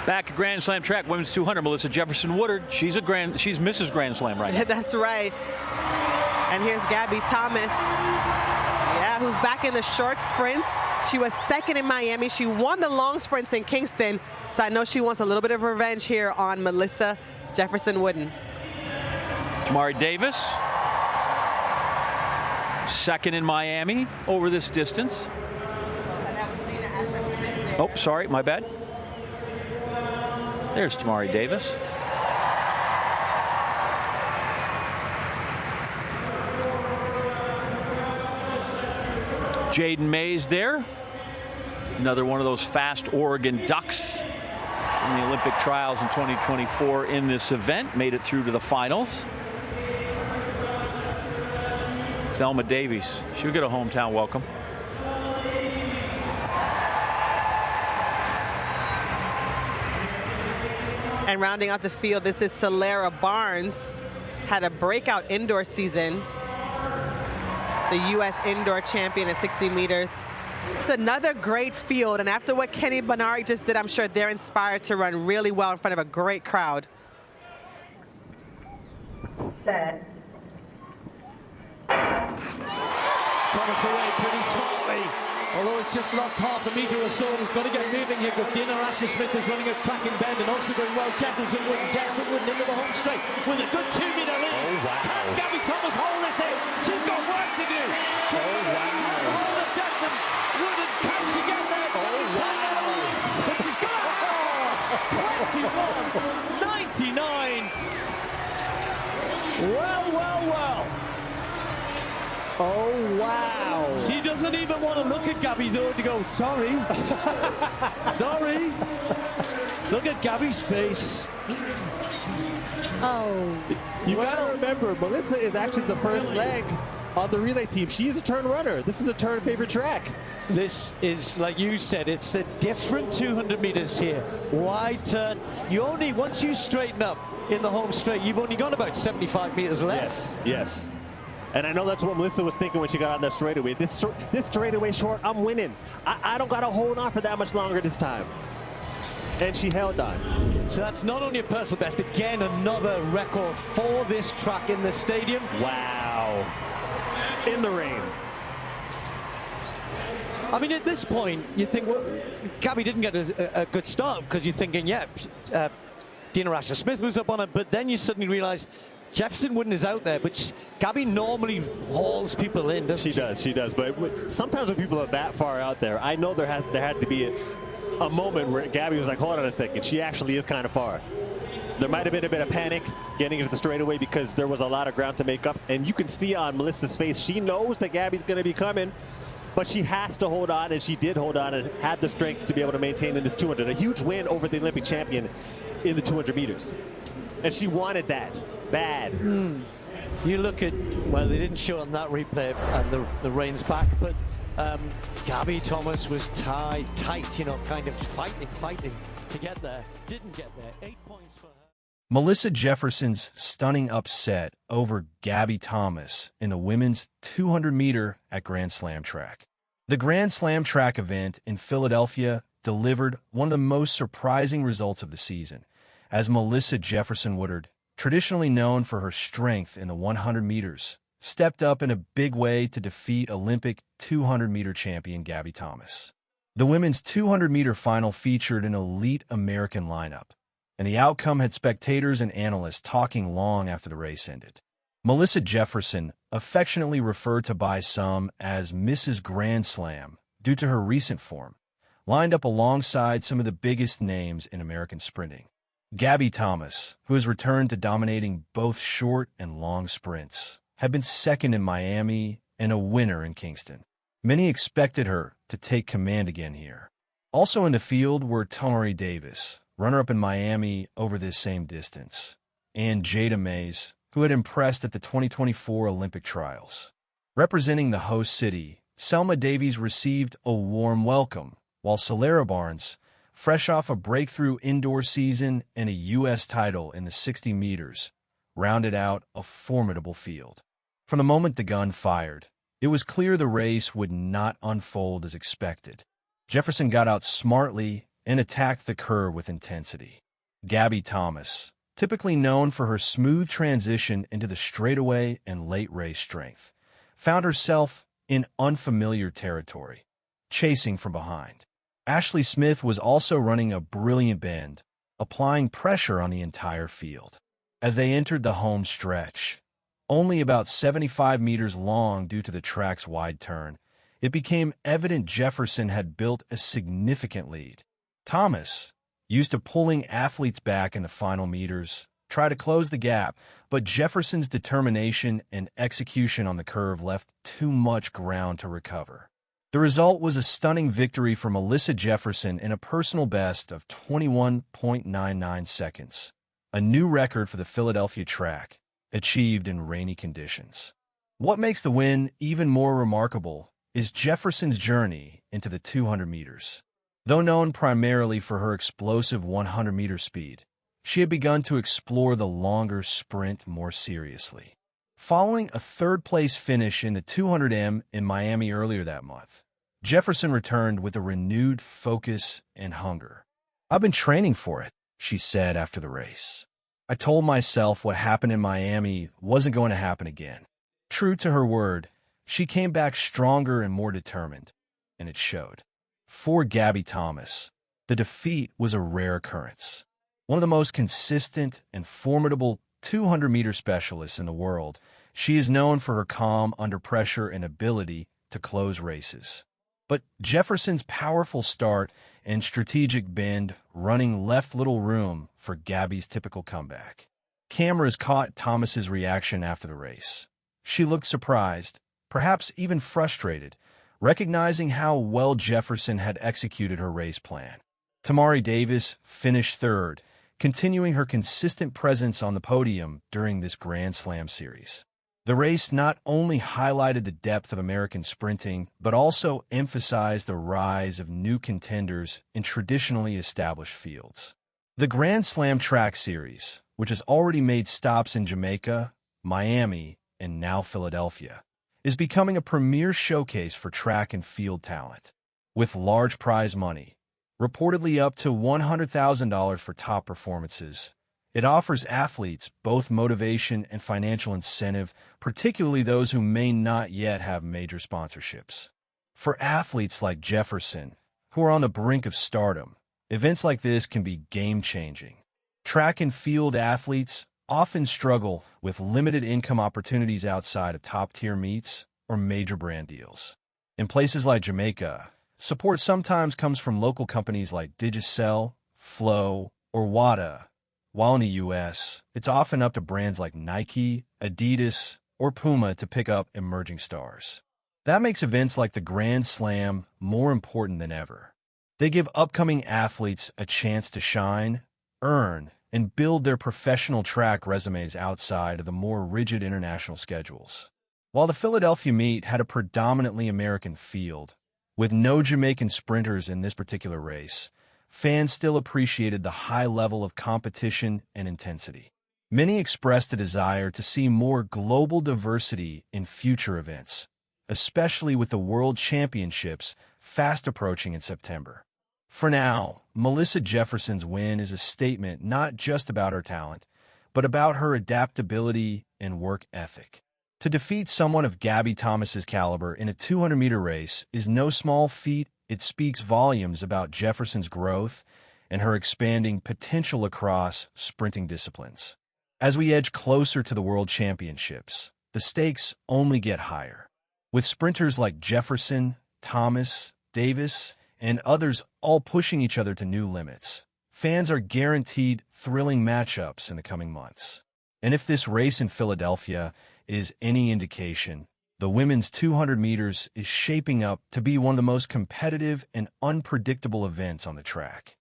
Back at Grand Slam track, women's 200, Melissa Jefferson-Woodard. She's Mrs. Grand Slam right now. That's right. And here's Gabby Thomas, who's back in the short sprints. She was second in Miami. She won the long sprints in Kingston. So I know she wants a little bit of revenge here on Melissa Jefferson-Woodard. Tamari Davis, second in Miami over this distance. Oh, sorry, my bad. There's Tamari Davis. Jada Mays there. Another one of those fast Oregon Ducks from the Olympic trials in 2024 in this event. Made it through to the finals. Selma Davies. She'll get a hometown welcome. And rounding out the field, this is Salera Barnes. Had a breakout indoor season. The U.S. indoor champion at 60 meters. It's another great field, and after what Kenny Benari just did, I'm sure they're inspired to run really well in front of a great crowd. Set. Thomas away pretty smartly. Although it's just lost half a meter or so, and he's got to get moving here because Dina Rasher-Smith is running a cracking bend and also going well. Jefferson-Woodard into the home straight with a good 2-meter lead. Oh, wow. Can Gabby Thomas hold this in? She's got work to do. Oh, wow. Hold of Jefferson-Woodard. Can she get there? It's going to be tight on the line. But she's got it. 21.99. Well. Oh, wow. She doesn't even want to look at Gabby's own to go, sorry. Sorry. Look at Gabby's face. Oh. You got to remember, Melissa is actually the first leg on the relay team. She's a turn runner. This is a turn favorite track. This is, like you said, it's a different 200 meters here. Wide turn. Once you straighten up in the home straight, you've only got about 75 meters left. Yes. And I know that's what Melissa was thinking when she got on that straightaway. This straightaway short, I'm winning. I don't got to hold on for that much longer this time. And she held on. So that's not only a personal best, again, another record for this track in the stadium. Wow. In the rain. I mean, at this point, you think, well, Gabby didn't get a good start because you're thinking, Dina Rasher-Smith was up on it, but then you suddenly realize Jefferson-Woodard is out there, but Gabby normally hauls people in, doesn't she? She does. But sometimes when people are that far out there, I know there had to be a moment where Gabby was like, hold on a second, she actually is kind of far. There might have been a bit of panic getting into the straightaway because there was a lot of ground to make up. And you can see on Melissa's face, she knows that Gabby's going to be coming, but she has to hold on, and she did hold on and had the strength to be able to maintain in this 200. A huge win over the Olympic champion in the 200 meters. And she wanted that bad. You look at, well, they didn't show it on that replay, and the rain's back, but Gabby Thomas was tight, kind of fighting to get there. Didn't get there. 8 points for her. Melissa Jefferson's stunning upset over Gabby Thomas in the women's 200-meter at Grand Slam track. The Grand Slam track event in Philadelphia delivered one of the most surprising results of the season, as Melissa Jefferson-Woodard, traditionally known for her strength in the 100 meters, stepped up in a big way to defeat Olympic 200-meter champion Gabby Thomas. The women's 200-meter final featured an elite American lineup, and the outcome had spectators and analysts talking long after the race ended. Melissa Jefferson, affectionately referred to by some as Mrs. Grand Slam due to her recent form, lined up alongside some of the biggest names in American sprinting. Gabby Thomas, who has returned to dominating both short and long sprints, had been second in Miami and a winner in Kingston. Many expected her to take command again here. Also in the field were Tamari Davis, runner-up in Miami over this same distance, and Jada Mays, who had impressed at the 2024 Olympic trials. Representing the host city, Selma Davies received a warm welcome, while Salera Barnes, fresh off a breakthrough indoor season and a U.S. title in the 60 meters, rounded out a formidable field. From the moment the gun fired, it was clear the race would not unfold as expected. Jefferson got out smartly and attacked the curve with intensity. Gabby Thomas, typically known for her smooth transition into the straightaway and late race strength, found herself in unfamiliar territory, chasing from behind. Ashley Smith was also running a brilliant bend, applying pressure on the entire field. As they entered the home stretch, only about 75 meters long due to the track's wide turn, it became evident Jefferson had built a significant lead. Thomas, used to pulling athletes back in the final meters, tried to close the gap, but Jefferson's determination and execution on the curve left too much ground to recover. The result was a stunning victory for Melissa Jefferson in a personal best of 21.99 seconds, a new record for the Philadelphia track, achieved in rainy conditions. What makes the win even more remarkable is Jefferson's journey into the 200 meters. Though known primarily for her explosive 100-meter speed, she had begun to explore the longer sprint more seriously. Following a third-place finish in the 200M in Miami earlier that month, Jefferson returned with a renewed focus and hunger. "I've been training for it," she said after the race. "I told myself what happened in Miami wasn't going to happen again." True to her word, she came back stronger and more determined, and it showed. For Gabby Thomas, the defeat was a rare occurrence. One of the most consistent and formidable 200-meter specialists in the world, she is known for her calm under pressure and ability to close races. But Jefferson's powerful start and strategic bend running left little room for Gabby's typical comeback. Cameras caught Thomas's reaction after the race. She looked surprised, perhaps even frustrated, recognizing how well Jefferson had executed her race plan. Tamari Davis finished third, continuing her consistent presence on the podium during this Grand Slam series. The race not only highlighted the depth of American sprinting, but also emphasized the rise of new contenders in traditionally established fields. The Grand Slam track series, which has already made stops in Jamaica, Miami, and now Philadelphia, is becoming a premier showcase for track and field talent. With large prize money, reportedly up to $100,000 for top performances, it offers athletes both motivation and financial incentive, particularly those who may not yet have major sponsorships. For athletes like Jefferson, who are on the brink of stardom, events like this can be game-changing. Track and field athletes often struggle with limited income opportunities outside of top-tier meets or major brand deals. In places like Jamaica, support sometimes comes from local companies like Digicel, Flow, or WADA, while in the U.S., it's often up to brands like Nike, Adidas, or Puma to pick up emerging stars. That makes events like the Grand Slam more important than ever. They give upcoming athletes a chance to shine, earn, and build their professional track resumes outside of the more rigid international schedules. While the Philadelphia meet had a predominantly American field, with no Jamaican sprinters in this particular race, fans still appreciated the high level of competition and intensity. Many expressed a desire to see more global diversity in future events, especially with the World Championships fast approaching in September. For now, Melissa Jefferson's win is a statement not just about her talent, but about her adaptability and work ethic. To defeat someone of Gabby Thomas's caliber in a 200-meter race is no small feat. It speaks volumes about Jefferson's growth and her expanding potential across sprinting disciplines. As we edge closer to the World Championships, the stakes only get higher. With sprinters like Jefferson, Thomas, Davis, and others all pushing each other to new limits, fans are guaranteed thrilling matchups in the coming months. And if this race in Philadelphia is any indication, the women's 200 meters is shaping up to be one of the most competitive and unpredictable events on the track.